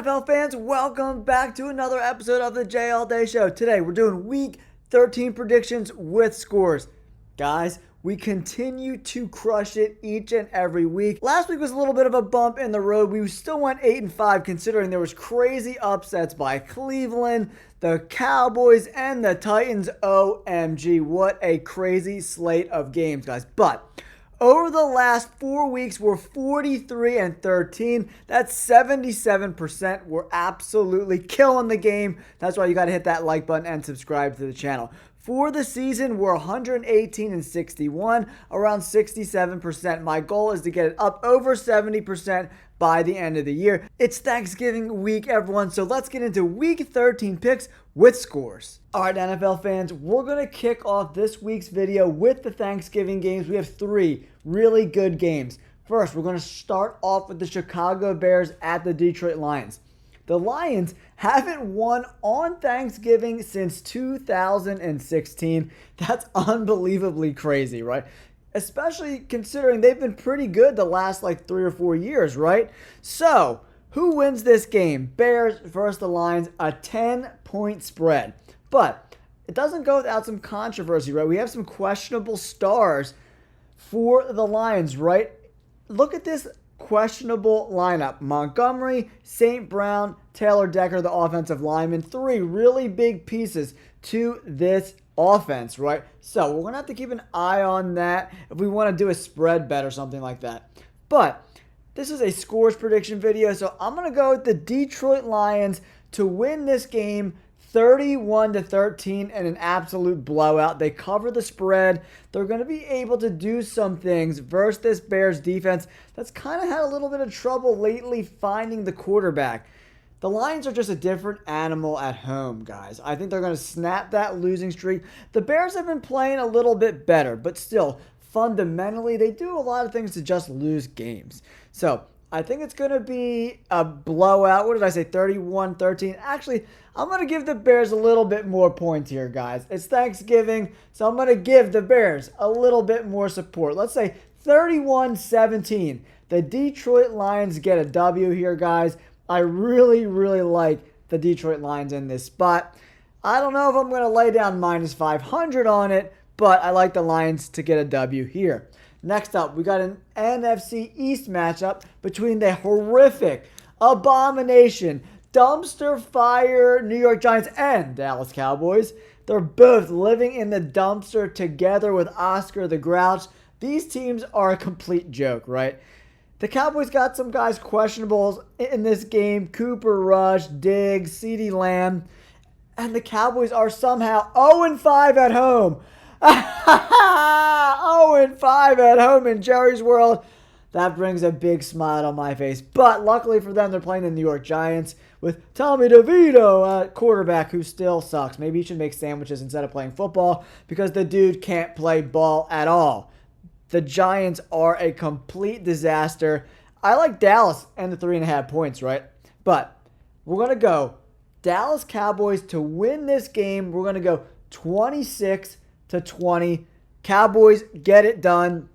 NFL fans, welcome back to another episode of the J All Day Show. Today we're doing Week 13 predictions with scores. Guys, we continue to crush it each and every week. Last week was a little bit of a bump in the road. We still went 8-5 considering there was crazy upsets by Cleveland, the Cowboys, and the Titans. OMG, what a crazy slate of games, guys. But over the last 4 weeks, we're 43-13. That's 77%. We're absolutely killing the game. That's why you got to hit that like button and subscribe to the channel. For the season, we're 118-61, around 67%. My goal is to get it up over 70% by the end of the year. It's Thanksgiving week, everyone, so let's get into Week 13 picks with scores. All right, NFL fans, we're going to kick off this week's video with the Thanksgiving games. We have 3 really good games. First, we're going to start off with the Chicago Bears at the Detroit Lions. The Lions haven't won on Thanksgiving since 2016. That's unbelievably crazy, right? Especially considering they've been pretty good the last 3 or 4 years, right? So, who wins this game? Bears versus the Lions, a 10-point spread. But it doesn't go without some controversy, right? We have some questionable stars for the Lions, right? Look at this questionable lineup. Montgomery, St. Brown, Taylor Decker, the offensive lineman. 3 really big pieces to this offense, right? So we're going to have to keep an eye on that if we want to do a spread bet or something like that. But this is a scores prediction video, so I'm going to go with the Detroit Lions to win this game 31-13 and an absolute blowout. They cover the spread. They're going to be able to do some things versus this Bears defense that's kind of had a little bit of trouble lately finding the quarterback. The Lions are just a different animal at home, guys. I think they're going to snap that losing streak. The Bears have been playing a little bit better, but still, fundamentally, they do a lot of things to just lose games. So, I think it's going to be a blowout. What did I say? 31-13. Actually, I'm going to give the Bears a little bit more points here, guys. It's Thanksgiving, so I'm going to give the Bears a little bit more support. Let's say 31-17. The Detroit Lions get a W here, guys. I really, really like the Detroit Lions in this spot. I don't know if I'm going to lay down minus 500 on it, but I like the Lions to get a W here. Next up, we got an NFC East matchup between the horrific, abomination, dumpster fire New York Giants and Dallas Cowboys. They're both living in the dumpster together with Oscar the Grouch. These teams are a complete joke, right? The Cowboys got some guys questionable in this game. Cooper Rush, Diggs, CeeDee Lamb. And the Cowboys are somehow 0-5 at home. 0-5 at home in Jerry's world. That brings a big smile on my face. But luckily for them, they're playing the New York Giants with Tommy DeVito at quarterback, who still sucks. Maybe he should make sandwiches instead of playing football because the dude can't play ball at all. The Giants are a complete disaster. I like Dallas and the 3.5 points, right? But we're going to go Dallas Cowboys to win this game. We're going to go 26-20. Cowboys get it done.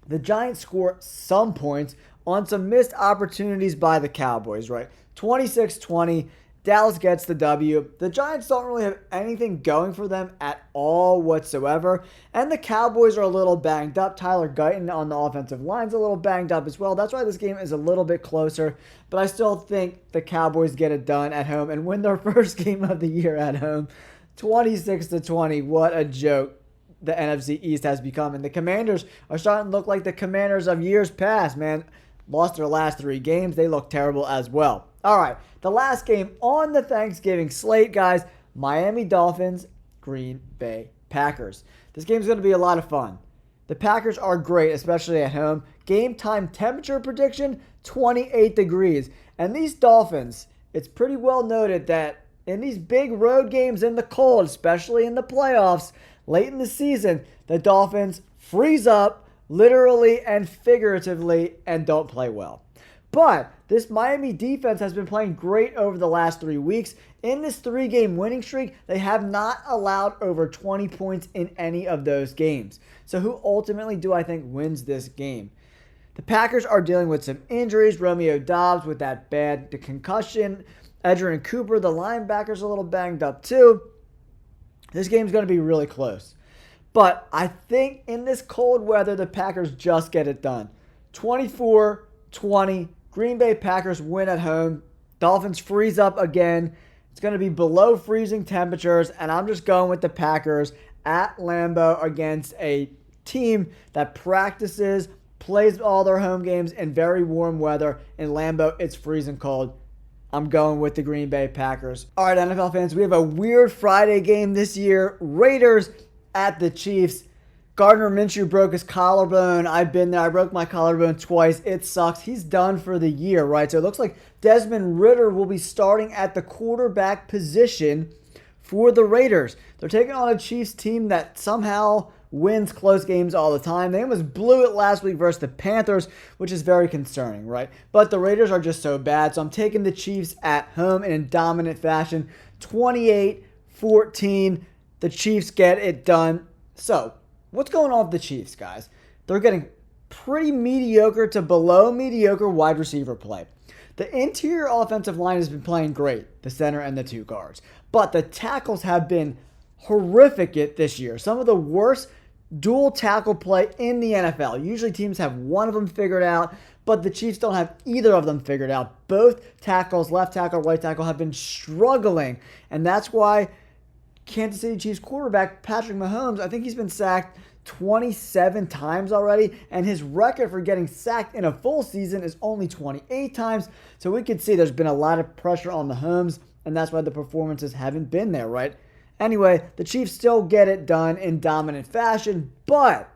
The Giants score some points on some missed opportunities by the Cowboys, right? 26-20. Dallas gets the W. The Giants don't really have anything going for them at all whatsoever. And the Cowboys are a little banged up. Tyler Guyton on the offensive line's a little banged up as well. That's why this game is a little bit closer. But I still think the Cowboys get it done at home and win their first game of the year at home. 26-20. What a joke the NFC East has become. And the Commanders are starting to look like the Commanders of years past, man. Lost their last 3 games. They look terrible as well. All right, the last game on the Thanksgiving slate, guys. Miami Dolphins, Green Bay Packers. This game's going to be a lot of fun. The Packers are great, especially at home. Game time temperature prediction, 28 degrees. And these Dolphins, it's pretty well noted that in these big road games in the cold, especially in the playoffs, late in the season, the Dolphins freeze up, literally and figuratively, and don't play well. But this Miami defense has been playing great over the last 3 weeks. In this 3-game winning streak, they have not allowed over 20 points in any of those games. So who ultimately do I think wins this game? The Packers are dealing with some injuries. Romeo Doubs with that bad concussion. Edgerrin Cooper, the linebacker's a little banged up too. This game's going to be really close. But I think in this cold weather, the Packers just get it done. 24-20. Green Bay Packers win at home. Dolphins freeze up again. It's going to be below freezing temperatures, and I'm just going with the Packers at Lambeau against a team that practices, plays all their home games in very warm weather. In Lambeau, it's freezing cold. I'm going with the Green Bay Packers. All right, NFL fans, we have a weird Friday game this year. Raiders at the Chiefs. Gardner Minshew broke his collarbone. I've been there. I broke my collarbone twice. It sucks. He's done for the year, right? So it looks like Desmond Ridder will be starting at the quarterback position for the Raiders. They're taking on a Chiefs team that somehow wins close games all the time. They almost blew it last week versus the Panthers, which is very concerning, right? But the Raiders are just so bad. So I'm taking the Chiefs at home in a dominant fashion. 28-14. The Chiefs get it done. So, what's going on with the Chiefs, guys? They're getting pretty mediocre to below mediocre wide receiver play. The interior offensive line has been playing great, the center and the two guards. But the tackles have been horrific this year. Some of the worst dual tackle play in the NFL. Usually teams have one of them figured out, but the Chiefs don't have either of them figured out. Both tackles, left tackle, right tackle, have been struggling. And that's why Kansas City Chiefs quarterback Patrick Mahomes, I think he's been sacked 27 times already, and his record for getting sacked in a full season is only 28 times. So we can see there's been a lot of pressure on Mahomes, and that's why the performances haven't been there, right? Anyway, the Chiefs still get it done in dominant fashion, but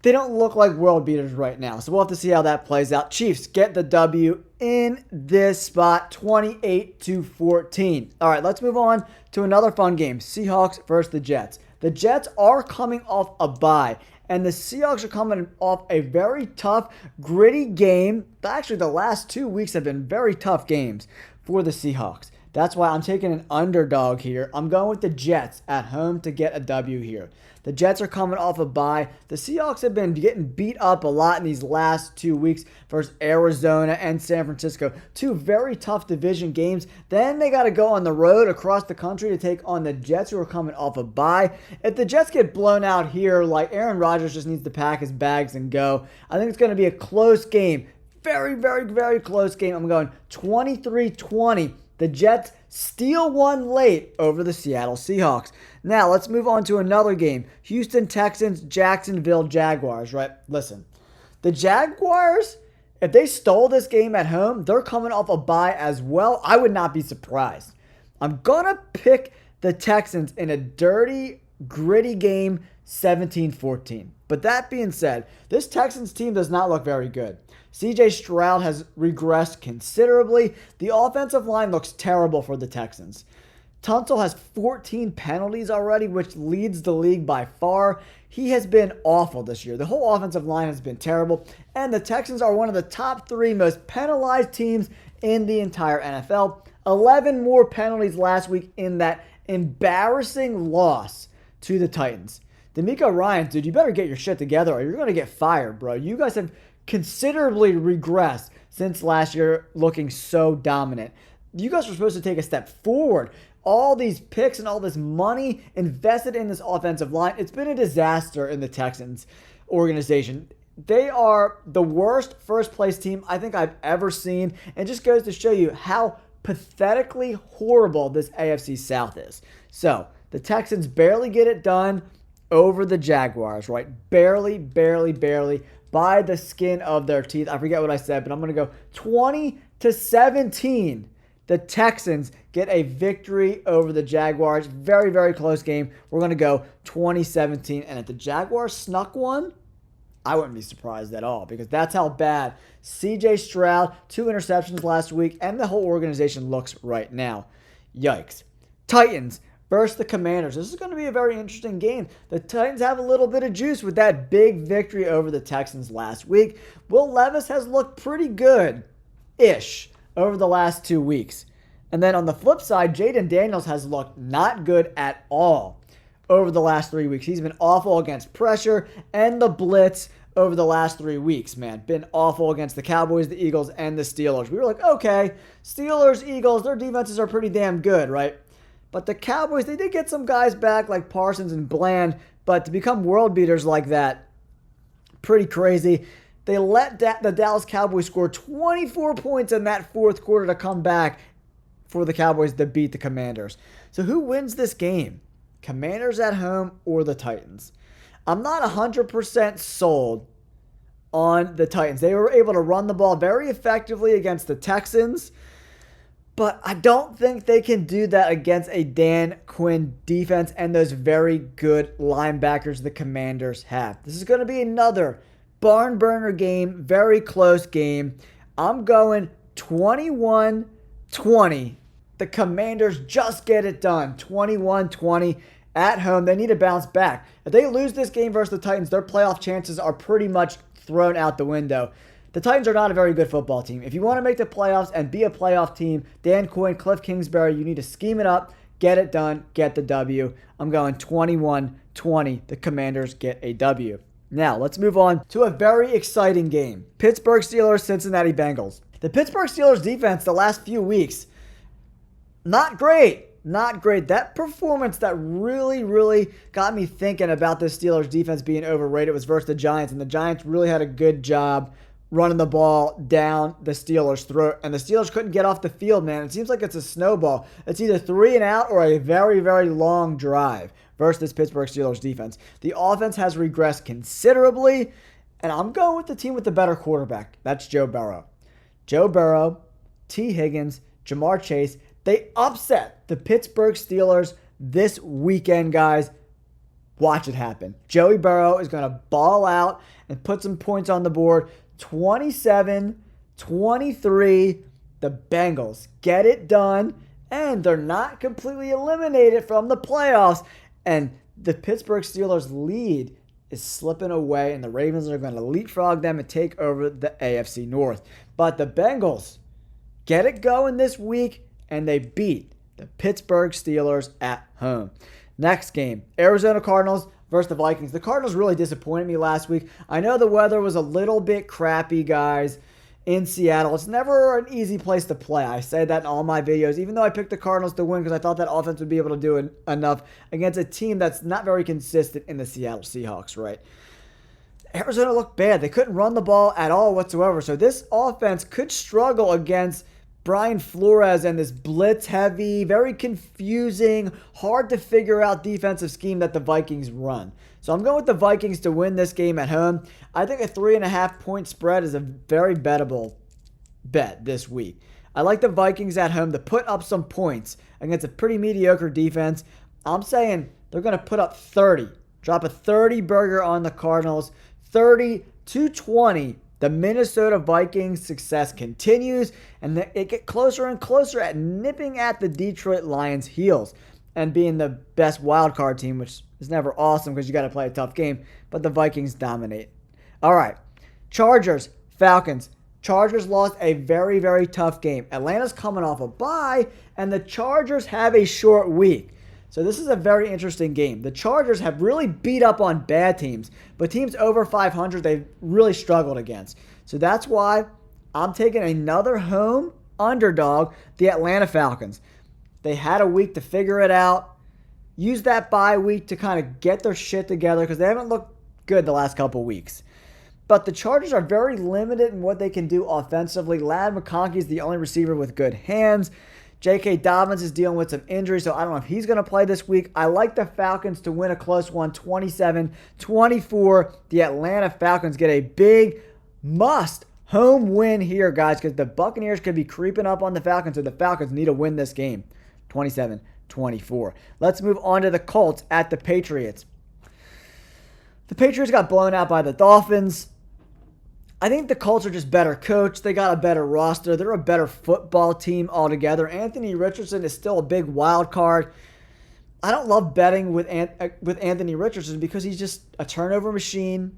they don't look like world beaters right now. So we'll have to see how that plays out. Chiefs get the W in this spot, 28-14. All right, let's move on to another fun game. Seahawks versus the Jets. The Jets are coming off a bye, and the Seahawks are coming off a very tough, gritty game. Actually, the last 2 weeks have been very tough games for the Seahawks. That's why I'm taking an underdog here. I'm going with the Jets at home to get a W here. The Jets are coming off a bye. The Seahawks have been getting beat up a lot in these last 2 weeks versus Arizona and San Francisco. Two very tough division games. Then they got to go on the road across the country to take on the Jets, who are coming off a bye. If the Jets get blown out here, like Aaron Rodgers just needs to pack his bags and go. I think it's going to be a close game. Very, very, very close game. I'm going 23-20. The Jets steal one late over the Seattle Seahawks. Now, let's move on to another game. Houston Texans, Jacksonville Jaguars, right? Listen, the Jaguars, if they stole this game at home, they're coming off a bye as well. I would not be surprised. I'm going to pick the Texans in a dirty, gritty game, 17-14. But that being said, this Texans team does not look very good. CJ Stroud has regressed considerably. The offensive line looks terrible for the Texans. Tunsil has 14 penalties already, which leads the league by far. He has been awful this year. The whole offensive line has been terrible. And the Texans are one of the top 3 most penalized teams in the entire NFL. 11 more penalties last week in that embarrassing loss to the Titans. DeMeco Ryans, dude, you better get your shit together or you're going to get fired, bro. You guys have considerably regressed since last year, looking so dominant. You guys were supposed to take a step forward. All these picks and all this money invested in this offensive line, it's been a disaster in the Texans organization. They are the worst first place team I think I've ever seen. And just goes to show you how pathetically horrible this AFC South is. So the Texans barely get it done over the Jaguars, right? Barely by the skin of their teeth. I forget what I said, but I'm going to go 20-17. The Texans get a victory over the Jaguars. Very, very close game. We're going to go 2017. And if the Jaguars snuck one, I wouldn't be surprised at all because that's how bad CJ Stroud, 2 interceptions last week, and the whole organization looks right now. Yikes. Titans versus the Commanders. This is going to be a very interesting game. The Titans have a little bit of juice with that big victory over the Texans last week. Will Levis has looked pretty good-ish over the last 2 weeks. And then on the flip side, Jaden Daniels has looked not good at all over the last 3 weeks. He's been awful against pressure and the blitz over the last 3 weeks, man. Been awful against the Cowboys, the Eagles, and the Steelers. We were like, okay, Steelers, Eagles, their defenses are pretty damn good, right? But the Cowboys, they did get some guys back like Parsons and Bland, but to become world beaters like that, pretty crazy. They let the Dallas Cowboys score 24 points in that fourth quarter to come back for the Cowboys to beat the Commanders. So who wins this game? Commanders at home or the Titans? I'm not 100% sold on the Titans. They were able to run the ball very effectively against the Texans, but I don't think they can do that against a Dan Quinn defense and those very good linebackers the Commanders have. This is going to be another barn burner game, very close game. I'm going 21-20. The Commanders just get it done. 21-20 at home. They need to bounce back. If they lose this game versus the Titans, their playoff chances are pretty much thrown out the window. The Titans are not a very good football team. If you want to make the playoffs and be a playoff team, Dan Quinn, Cliff Kingsbury, you need to scheme it up, get it done, get the W. I'm going 21-20. The Commanders get a W. Now, let's move on to a very exciting game. Pittsburgh Steelers, Cincinnati Bengals. The Pittsburgh Steelers defense the last few weeks, not great. Not great. That performance that really got me thinking about this Steelers defense being overrated was versus the Giants, and the Giants really had a good job running the ball down the Steelers' throat, and the Steelers couldn't get off the field, man. It seems like it's a snowball. It's either 3 and out or a very long drive versus this Pittsburgh Steelers defense. The offense has regressed considerably, and I'm going with the team with the better quarterback. That's Joe Burrow. Joe Burrow, T. Higgins, Jamar Chase. They upset the Pittsburgh Steelers this weekend, guys. Watch it happen. Joey Burrow is going to ball out and put some points on the board. 27-23. The Bengals get it done, and they're not completely eliminated from the playoffs. And the Pittsburgh Steelers lead is slipping away, and the Ravens are going to leapfrog them and take over the AFC North. But the Bengals get it going this week, and they beat the Pittsburgh Steelers at home. Next game, Arizona Cardinals versus the Vikings. The Cardinals really disappointed me last week. I know the weather was a little bit crappy, guys, in Seattle. It's never an easy place to play. I say that in all my videos, even though I picked the Cardinals to win because I thought that offense would be able to do enough against a team that's not very consistent in the Seattle Seahawks, right? Arizona looked bad. They couldn't run the ball at all whatsoever. So this offense could struggle against Brian Flores and this blitz-heavy, very confusing, hard to figure out defensive scheme that the Vikings run. So I'm going with the Vikings to win this game at home. I think a 3.5 point spread is a very bettable bet this week. I like the Vikings at home to put up some points against a pretty mediocre defense. I'm saying they're going to put up 30. Drop a 30 burger on the Cardinals. 30-20. The Minnesota Vikings success continues, and it gets closer and closer at nipping at the Detroit Lions' heels and being the best wild card team, which is never awesome because you got to play a tough game, but the Vikings dominate. All right, Chargers, Falcons. Chargers lost a very tough game. Atlanta's coming off a bye, and the Chargers have a short week. So this is a very interesting game. The Chargers have really beat up on bad teams, but teams over 500 they've really struggled against. So that's why I'm taking another home underdog, the Atlanta Falcons. They had a week to figure it out. Use that bye week to kind of get their shit together because they haven't looked good the last couple weeks. But the Chargers are very limited in what they can do offensively. Ladd McConkey is the only receiver with good hands. J.K. Dobbins is dealing with some injuries, so I don't know if he's going to play this week. I like the Falcons to win a close one, 27-24. The Atlanta Falcons get a big must home win here, guys, because the Buccaneers could be creeping up on the Falcons, so the Falcons need to win this game, 27-24. Let's move on to the Colts at the Patriots. The Patriots got blown out by the Dolphins. I think the Colts are just better coached. They got a better roster. They're a better football team altogether. Anthony Richardson is still a big wild card. I don't love betting with Anthony Richardson because he's just a turnover machine.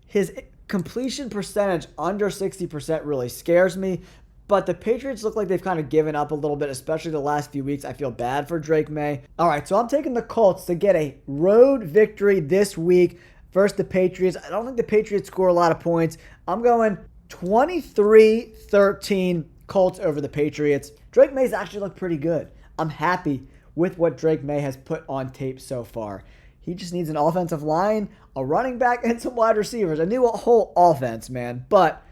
His completion percentage under 60% really scares me. But the Patriots look like they've kind of given up a little bit, especially the last few weeks. I feel bad for Drake May. All right, so I'm taking the Colts to get a road victory this week versus the Patriots. I don't think the Patriots score a lot of points. I'm going 23-13 Colts over the Patriots. Drake May's actually looked pretty good. I'm happy with what Drake May has put on tape so far. He just needs an offensive line, a running back, and some wide receivers. A new whole offense, man. But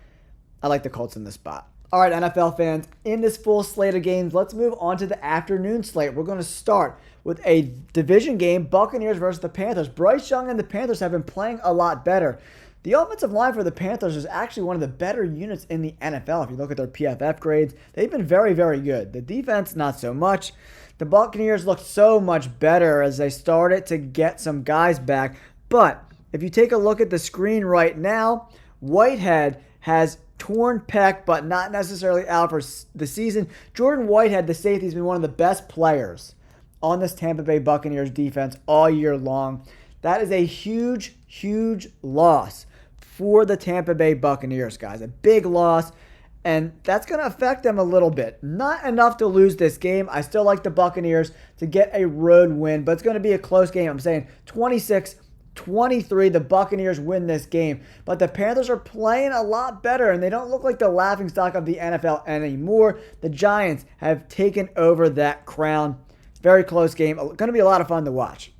I like the Colts in this spot. All right, NFL fans, in this full slate of games, let's move on to the afternoon slate. We're going to start with a division game, Buccaneers versus the Panthers. Bryce Young and the Panthers have been playing a lot better. The offensive line for the Panthers is actually one of the better units in the NFL. If you look at their PFF grades, they've been very, very good. The defense, not so much. The Buccaneers look so much better as they started to get some guys back. But if you take a look at the screen right now, Whitehead has torn pec, but not necessarily out for the season. Jordan Whitehead, the safety, has been one of the best players on this Tampa Bay Buccaneers defense all year long. That is a huge, huge loss for the Tampa Bay Buccaneers, guys. A big loss, and that's going to affect them a little bit. Not enough to lose this game. I still like the Buccaneers to get a road win, but it's going to be a close game. I'm saying 26-23, the Buccaneers win this game. But the Panthers are playing a lot better, and they don't look like the laughingstock of the NFL anymore. The Giants have taken over that crown. Very close game. Going to be a lot of fun to watch.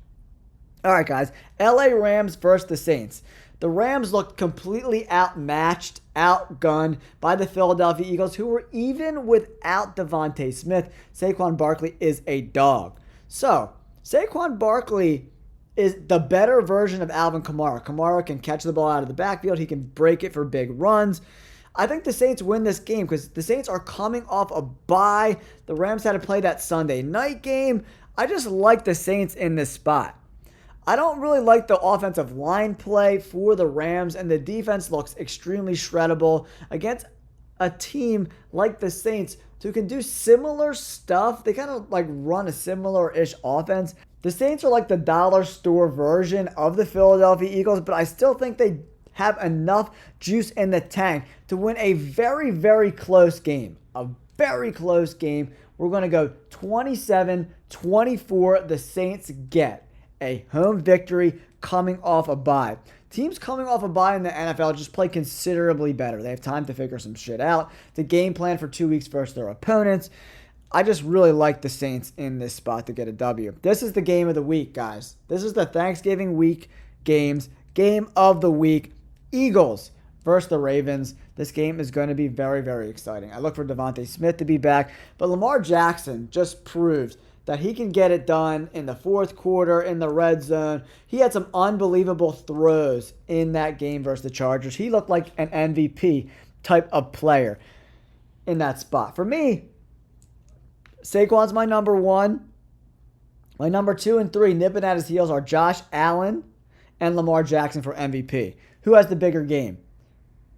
All right, guys. LA Rams versus the Saints. The Rams looked completely outmatched, outgunned by the Philadelphia Eagles, who were even without Devontae Smith. Saquon Barkley is a dog. So, Saquon Barkley is the better version of Alvin Kamara. Kamara can catch the ball out of the backfield. He can break it for big runs. I think the Saints win this game because the Saints are coming off a bye. The Rams had to play that Sunday night game. I just like the Saints in this spot. I don't really like the offensive line play for the Rams, and the defense looks extremely shreddable against a team like the Saints who can do similar stuff. They kind of like run a similar-ish offense. The Saints are like the dollar store version of the Philadelphia Eagles, but I still think they have enough juice in the tank to win a very, very close game. A very close game. We're going to go 27-24. The Saints get a home victory coming off a bye. Teams coming off a bye in the NFL just play considerably better. They have time to figure some shit out, to game plan for 2 weeks versus their opponents. I just really like the Saints in this spot to get a W. This is the game of the week, guys. This is the Thanksgiving week games. Game of the week. Eagles versus the Ravens. This game is going to be very, very exciting. I look for Devontae Smith to be back, but Lamar Jackson just proved that he can get it done in the fourth quarter, in the red zone. He had some unbelievable throws in that game versus the Chargers. He looked like an MVP type of player in that spot. For me, Saquon's my number one. My number 2 and 3, nipping at his heels, are Josh Allen and Lamar Jackson for MVP. Who has the bigger game?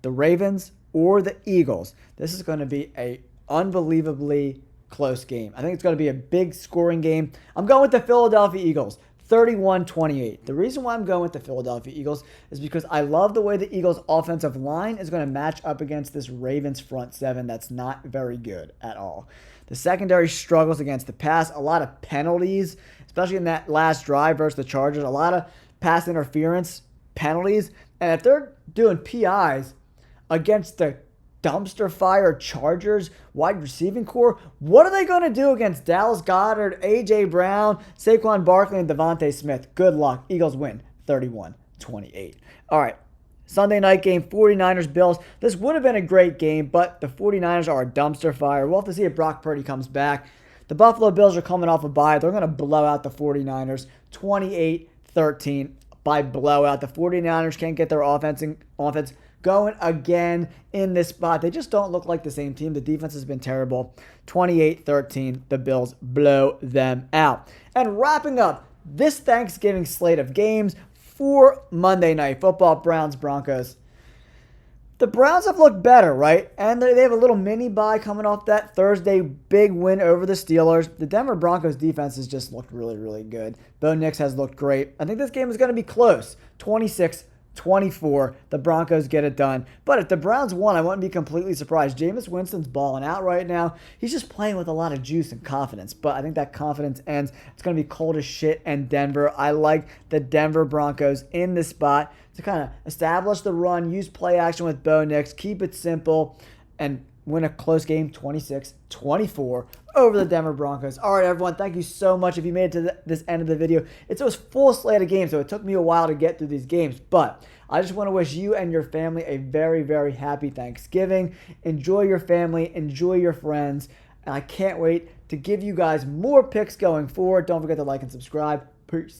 The Ravens or the Eagles? This is going to be an unbelievably close game. I think it's going to be a big scoring game. I'm going with the Philadelphia Eagles, 31-28. The reason why I'm going with the Philadelphia Eagles is because I love the way the Eagles' offensive line is going to match up against this Ravens front seven that's not very good at all. The secondary struggles against the pass. A lot of penalties, especially in that last drive versus the Chargers. A lot of pass interference penalties. And if they're doing PIs against the dumpster fire Chargers wide receiving core, what are they going to do against Dallas Goedert, A.J. Brown, Saquon Barkley, and Devontae Smith? Good luck. Eagles win 31-28. All right. Sunday night game, 49ers-Bills. This would have been a great game, but the 49ers are a dumpster fire. We'll have to see if Brock Purdy comes back. The Buffalo Bills are coming off a bye. They're going to blow out the 49ers 28-13 by blowout. The 49ers can't get their offense going again in this spot. They just don't look like the same team. The defense has been terrible. 28-13, the Bills blow them out. And wrapping up this Thanksgiving slate of games for Monday Night Football, Browns-Broncos. The Browns have looked better, right? And they have a little mini bye coming off that Thursday big win over the Steelers. The Denver Broncos defense has just looked really, really good. Bo Nix has looked great. I think this game is going to be close. 26-14, 24. The Broncos get it done. But if the Browns won, I wouldn't be completely surprised. Jameis Winston's balling out right now. He's just playing with a lot of juice and confidence. But I think that confidence ends. It's going to be cold as shit in Denver. I like the Denver Broncos in this spot to kind of establish the run, use play action with Bo Nix, keep it simple, and win a close game 26-24 over the Denver Broncos. All right, everyone, thank you so much if you made it to this end of the video. It's a full slate of games, so it took me a while to get through these games, but I just want to wish you and your family a very, very happy Thanksgiving. Enjoy your family, enjoy your friends, and I can't wait to give you guys more picks going forward. Don't forget to like and subscribe. Peace.